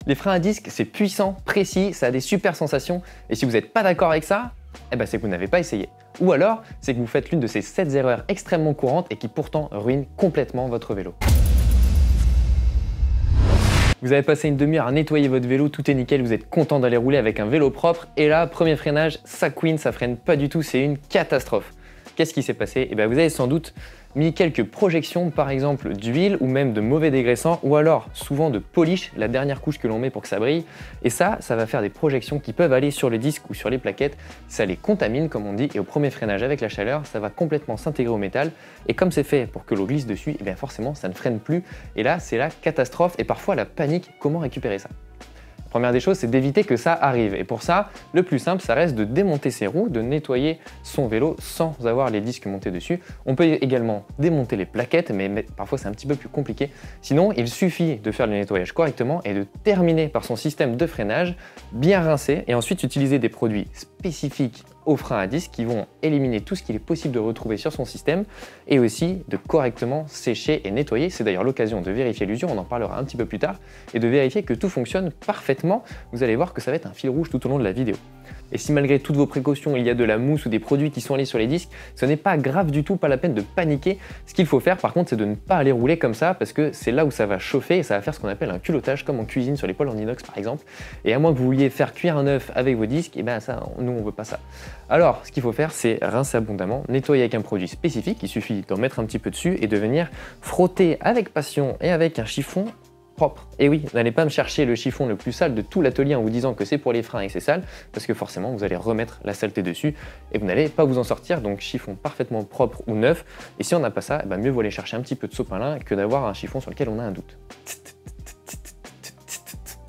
Les freins à disque, c'est puissant, précis, ça a des super sensations, et si vous n'êtes pas d'accord avec ça, eh ben c'est que vous n'avez pas essayé. Ou alors, c'est que vous faites l'une de ces 7 erreurs extrêmement courantes et qui pourtant ruinent complètement votre vélo. Vous avez passé une demi-heure à nettoyer votre vélo, tout est nickel, vous êtes content d'aller rouler avec un vélo propre, et là, premier freinage, ça couine, ça freine pas du tout, c'est une catastrophe. Qu'est-ce qui s'est passé? Eh bien, vous avez sans doute mis quelques projections, par exemple d'huile ou même de mauvais dégraissants, ou alors souvent de polish, la dernière couche que l'on met pour que ça brille. Et ça va faire des projections qui peuvent aller sur les disques ou sur les plaquettes. Ça les contamine, comme on dit, et au premier freinage avec la chaleur, ça va complètement s'intégrer au métal. Et comme c'est fait pour que l'eau glisse dessus, eh bien forcément, ça ne freine plus. Et là, c'est la catastrophe et parfois la panique. Comment récupérer ça? La première des choses, c'est d'éviter que ça arrive. Et pour ça, le plus simple, ça reste de démonter ses roues, de nettoyer son vélo sans avoir les disques montés dessus. On peut également démonter les plaquettes, mais parfois c'est un petit peu plus compliqué. Sinon, il suffit de faire le nettoyage correctement et de terminer par son système de freinage, bien rincé, et ensuite utiliser des produits spécifiques aux freins à disque qui vont éliminer tout ce qu'il est possible de retrouver sur son système et aussi de correctement sécher et nettoyer. C'est d'ailleurs l'occasion de vérifier l'usure, on en parlera un petit peu plus tard, et de vérifier que tout fonctionne parfaitement. Vous allez voir que ça va être un fil rouge tout au long de la vidéo. Et si malgré toutes vos précautions, il y a de la mousse ou des produits qui sont allés sur les disques, ce n'est pas grave du tout, pas la peine de paniquer. Ce qu'il faut faire par contre, c'est de ne pas aller rouler comme ça parce que c'est là où ça va chauffer et ça va faire ce qu'on appelle un culottage comme en cuisine sur les poêles en inox par exemple. Et à moins que vous vouliez faire cuire un œuf avec vos disques, et ben ça, nous on veut pas ça. Alors ce qu'il faut faire, c'est rincer abondamment, nettoyer avec un produit spécifique, il suffit d'en mettre un petit peu dessus et de venir frotter avec passion et avec un chiffon propre. Et oui, n'allez pas me chercher le chiffon le plus sale de tout l'atelier en vous disant que c'est pour les freins et que c'est sale, parce que forcément vous allez remettre la saleté dessus et vous n'allez pas vous en sortir. Donc chiffon parfaitement propre ou neuf, et si on n'a pas ça, eh ben mieux vaut aller chercher un petit peu de sopalin que d'avoir un chiffon sur lequel on a un doute.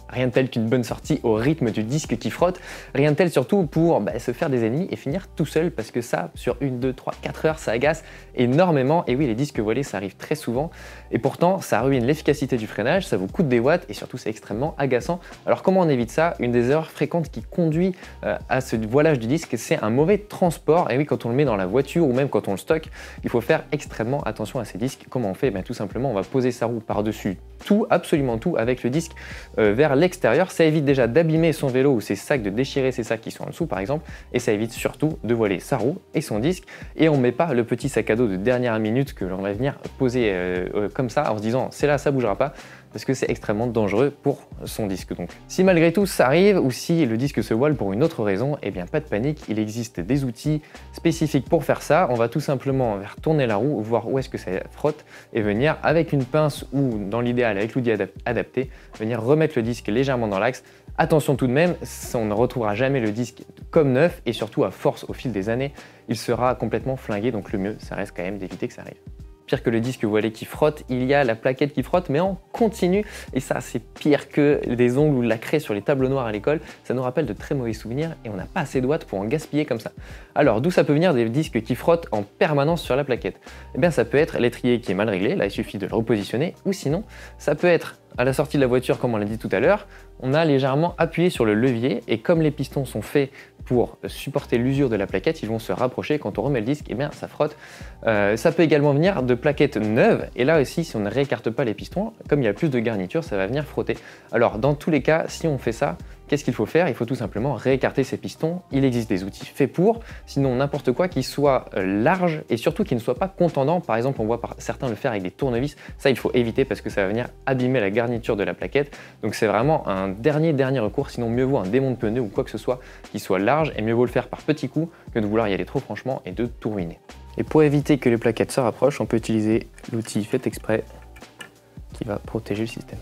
Rien de tel qu'une bonne sortie au rythme du disque qui frotte, rien de tel surtout pour se faire des ennemis et finir tout seul, parce que ça, sur 1, 2, 3, 4 heures, ça agace énormément. Et oui, les disques voilés, ça arrive très souvent, et pourtant ça ruine l'efficacité du freinage, ça vous coûte des watts, et surtout c'est extrêmement agaçant. Alors comment on évite ça? Une des erreurs fréquentes qui conduit à ce voilage du disque, c'est un mauvais transport. Et oui, quand on le met dans la voiture ou même quand on le stocke, il faut faire extrêmement attention à ces disques. Comment on fait? Tout simplement, on va poser sa roue par-dessus tout, absolument tout, avec le disque vers l'extérieur. Ça évite déjà d'abîmer son vélo ou ses sacs, de déchirer ses sacs qui sont en dessous par exemple, et ça évite surtout de voiler sa roue et son disque. Et on ne met pas le petit sac à dos de dernière minute que l'on va venir poser comme ça en se disant c'est là, ça bougera pas, parce que c'est extrêmement dangereux pour son disque. Donc si malgré tout ça arrive, ou si le disque se voile pour une autre raison, eh bien pas de panique, il existe des outils spécifiques pour faire ça. On va tout simplement tourner la roue, voir où est-ce que ça frotte, et venir avec une pince ou dans l'idéal avec l'outil adapté, venir remettre le disque légèrement dans l'axe. Attention tout de même, on ne retrouvera jamais le disque comme neuf, et surtout à force au fil des années, il sera complètement flingué, donc le mieux ça reste quand même d'éviter que ça arrive. Pire que le disque voilé qui frotte, il y a la plaquette qui frotte, mais en continu. Et ça, c'est pire que des ongles ou de la craie sur les tableaux noirs à l'école. Ça nous rappelle de très mauvais souvenirs et on n'a pas assez de watts pour en gaspiller comme ça. Alors, d'où ça peut venir des disques qui frottent en permanence sur la plaquette? Eh bien, ça peut être l'étrier qui est mal réglé, là il suffit de le repositionner, ou sinon, ça peut être à la sortie de la voiture, comme on l'a dit tout à l'heure, on a légèrement appuyé sur le levier, et comme les pistons sont faits pour supporter l'usure de la plaquette, ils vont se rapprocher. Quand on remet le disque, eh bien ça frotte. Ça peut également venir de plaquettes neuves, et là aussi, si on ne réécarte pas les pistons, comme il y a plus de garniture, ça va venir frotter. Alors dans tous les cas, si on fait ça, qu'est-ce qu'il faut faire? Il faut tout simplement réécarter ces pistons. Il existe des outils faits pour, sinon n'importe quoi qui soit large et surtout qui ne soit pas contendant. Par exemple, on voit certains le faire avec des tournevis. Ça, il faut éviter parce que ça va venir abîmer la garniture de la plaquette. Donc c'est vraiment un dernier recours. Sinon, mieux vaut un démonte pneu ou quoi que ce soit qui soit large, et mieux vaut le faire par petits coups que de vouloir y aller trop franchement et de tout ruiner. Et pour éviter que les plaquettes se rapprochent, on peut utiliser l'outil fait exprès qui va protéger le système.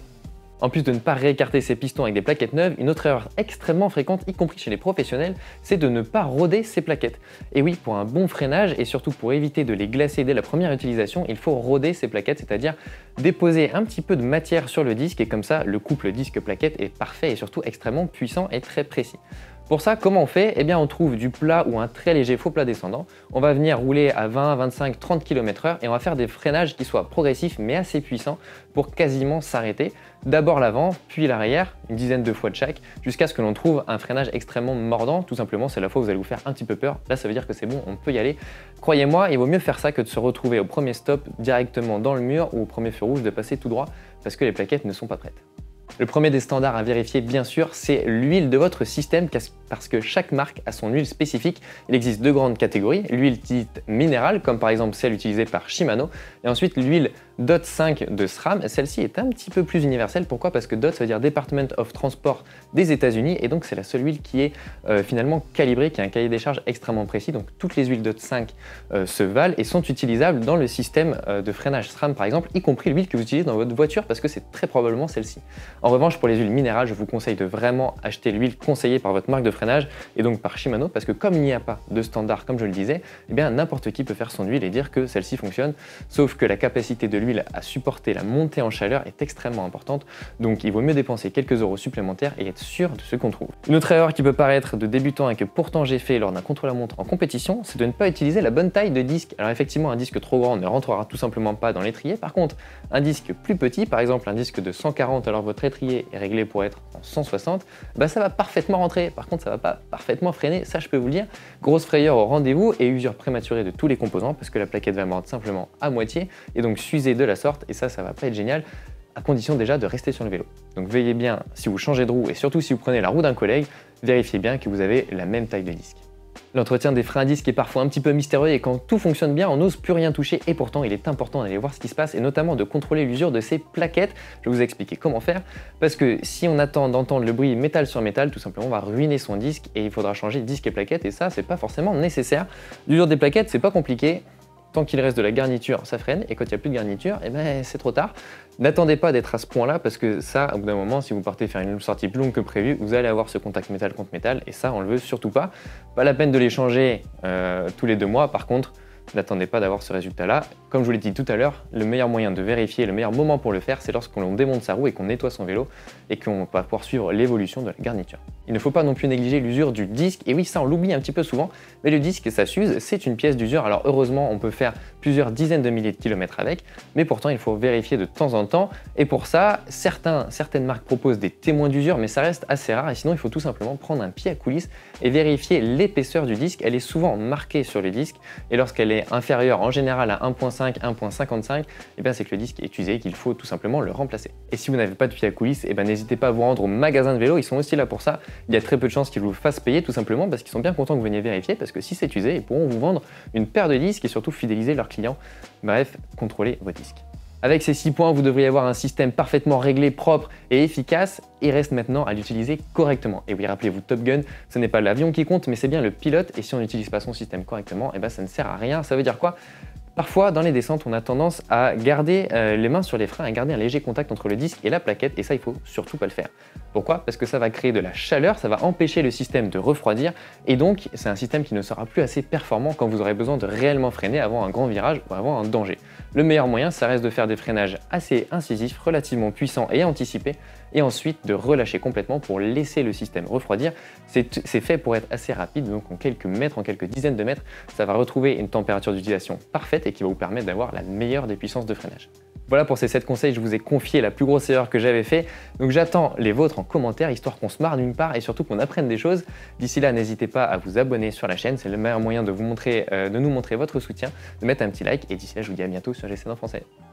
En plus de ne pas réécarter ses pistons avec des plaquettes neuves, une autre erreur extrêmement fréquente, y compris chez les professionnels, c'est de ne pas roder ses plaquettes. Et oui, pour un bon freinage et surtout pour éviter de les glacer dès la première utilisation, il faut roder ses plaquettes, c'est-à-dire déposer un petit peu de matière sur le disque, et comme ça, le couple disque-plaquette est parfait et surtout extrêmement puissant et très précis. Pour ça, comment on fait? Eh bien, on trouve du plat ou un très léger faux plat descendant. On va venir rouler à 20, 25, 30 km/h et on va faire des freinages qui soient progressifs mais assez puissants pour quasiment s'arrêter. D'abord l'avant, puis l'arrière, une dizaine de fois de chaque, jusqu'à ce que l'on trouve un freinage extrêmement mordant. Tout simplement, c'est la fois où vous allez vous faire un petit peu peur. Là, ça veut dire que c'est bon, on peut y aller. Croyez-moi, il vaut mieux faire ça que de se retrouver au premier stop directement dans le mur ou au premier feu rouge de passer tout droit parce que les plaquettes ne sont pas prêtes. Le premier des standards à vérifier, bien sûr, c'est l'huile de votre système parce que chaque marque a son huile spécifique. Il existe deux grandes catégories, l'huile dite minérale, comme par exemple celle utilisée par Shimano, et ensuite l'huile DOT 5 de SRAM. Celle-ci est un petit peu plus universelle. Pourquoi? Parce que DOT, ça veut dire Department of Transport des États-Unis, et donc c'est la seule huile qui est finalement calibrée, qui a un cahier des charges extrêmement précis. Donc toutes les huiles DOT 5 se valent et sont utilisables dans le système de freinage SRAM par exemple, y compris l'huile que vous utilisez dans votre voiture, parce que c'est très probablement celle-ci. En revanche, pour les huiles minérales, je vous conseille de vraiment acheter l'huile conseillée par votre marque de freinage et donc par Shimano, parce que comme il n'y a pas de standard, comme je le disais, eh bien n'importe qui peut faire son huile et dire que celle-ci fonctionne, sauf que la capacité de l'huile à supporter la montée en chaleur est extrêmement importante, donc il vaut mieux dépenser quelques euros supplémentaires et être sûr de ce qu'on trouve. Une autre erreur qui peut paraître de débutant et que pourtant j'ai fait lors d'un contre-la-montre en compétition, c'est de ne pas utiliser la bonne taille de disque. Alors effectivement, un disque trop grand ne rentrera tout simplement pas dans l'étrier. Par contre, un disque plus petit, par exemple un disque de 140 alors votre étrier est réglé pour être en 160, bah ça va parfaitement rentrer. Par contre, ça va pas parfaitement freiner, ça je peux vous le dire. Grosse frayeur au rendez-vous et usure prématurée de tous les composants parce que la plaquette va mordre simplement à moitié et donc s'user de la sorte, et ça va pas être génial, à condition déjà de rester sur le vélo. Donc veillez bien, si vous changez de roue et surtout si vous prenez la roue d'un collègue, vérifiez bien que vous avez la même taille de disque. L'entretien des freins à disque est parfois un petit peu mystérieux et quand tout fonctionne bien, on n'ose plus rien toucher, et pourtant il est important d'aller voir ce qui se passe et notamment de contrôler l'usure de ces plaquettes. Je vais vous expliquer comment faire, parce que si on attend d'entendre le bruit métal sur métal, tout simplement on va ruiner son disque et il faudra changer disque et plaquettes, et ça c'est pas forcément nécessaire. L'usure des plaquettes c'est pas compliqué. Tant qu'il reste de la garniture, ça freine, et quand il n'y a plus de garniture, eh ben, c'est trop tard. N'attendez pas d'être à ce point-là, parce que ça, au bout d'un moment, si vous partez faire une sortie plus longue que prévu, vous allez avoir ce contact métal contre métal, et ça, on le veut surtout pas. Pas la peine de les changer tous les 2 mois, par contre, n'attendez pas d'avoir ce résultat-là. Comme je vous l'ai dit tout à l'heure, le meilleur moyen de vérifier, le meilleur moment pour le faire, c'est lorsqu'on démonte sa roue et qu'on nettoie son vélo et qu'on va pouvoir suivre l'évolution de la garniture. Il ne faut pas non plus négliger l'usure du disque, et oui, ça on l'oublie un petit peu souvent, mais le disque, ça s'use, c'est une pièce d'usure. Alors heureusement, on peut faire plusieurs dizaines de milliers de kilomètres avec, mais pourtant il faut vérifier de temps en temps, et pour ça, certaines marques proposent des témoins d'usure, mais ça reste assez rare, et sinon il faut tout simplement prendre un pied à coulisse et vérifier l'épaisseur du disque. Elle est souvent marquée sur le disque, et lorsqu'elle est inférieure en général à 1.5, 1.55, et bien c'est que le disque est usé et qu'il faut tout simplement le remplacer. Et si vous n'avez pas de pied à coulisse, et ben n'hésitez pas à vous rendre au magasin de vélo, ils sont aussi là pour ça. Il y a très peu de chances qu'ils vous fassent payer, tout simplement parce qu'ils sont bien contents que vous veniez vérifier, parce que si c'est usé, ils pourront vous vendre une paire de disques et surtout fidéliser leurs clients. Bref, contrôlez vos disques. Avec ces 6 points, vous devriez avoir un système parfaitement réglé, propre et efficace. Il reste maintenant à l'utiliser correctement. Et oui, rappelez-vous, Top Gun, ce n'est pas l'avion qui compte, mais c'est bien le pilote. Et si on n'utilise pas son système correctement, et ben ça ne sert à rien. Ça veut dire quoi? Parfois, dans les descentes, on a tendance à garder les mains sur les freins, à garder un léger contact entre le disque et la plaquette, et ça, il faut surtout pas le faire. Pourquoi? Parce que ça va créer de la chaleur, ça va empêcher le système de refroidir, et donc c'est un système qui ne sera plus assez performant quand vous aurez besoin de réellement freiner avant un grand virage ou avant un danger. Le meilleur moyen, ça reste de faire des freinages assez incisifs, relativement puissants et anticipés, et ensuite de relâcher complètement pour laisser le système refroidir. C'est fait pour être assez rapide, donc en quelques mètres, en quelques dizaines de mètres, ça va retrouver une température d'utilisation parfaite et qui va vous permettre d'avoir la meilleure des puissances de freinage. Voilà pour ces 7 conseils, je vous ai confié la plus grosse erreur que j'avais fait, donc j'attends les vôtres en commentaire, histoire qu'on se marre d'une part et surtout qu'on apprenne des choses. D'ici là, n'hésitez pas à vous abonner sur la chaîne, c'est le meilleur moyen de nous montrer votre soutien, de mettre un petit like, et d'ici là, je vous dis à bientôt sur GCN en français.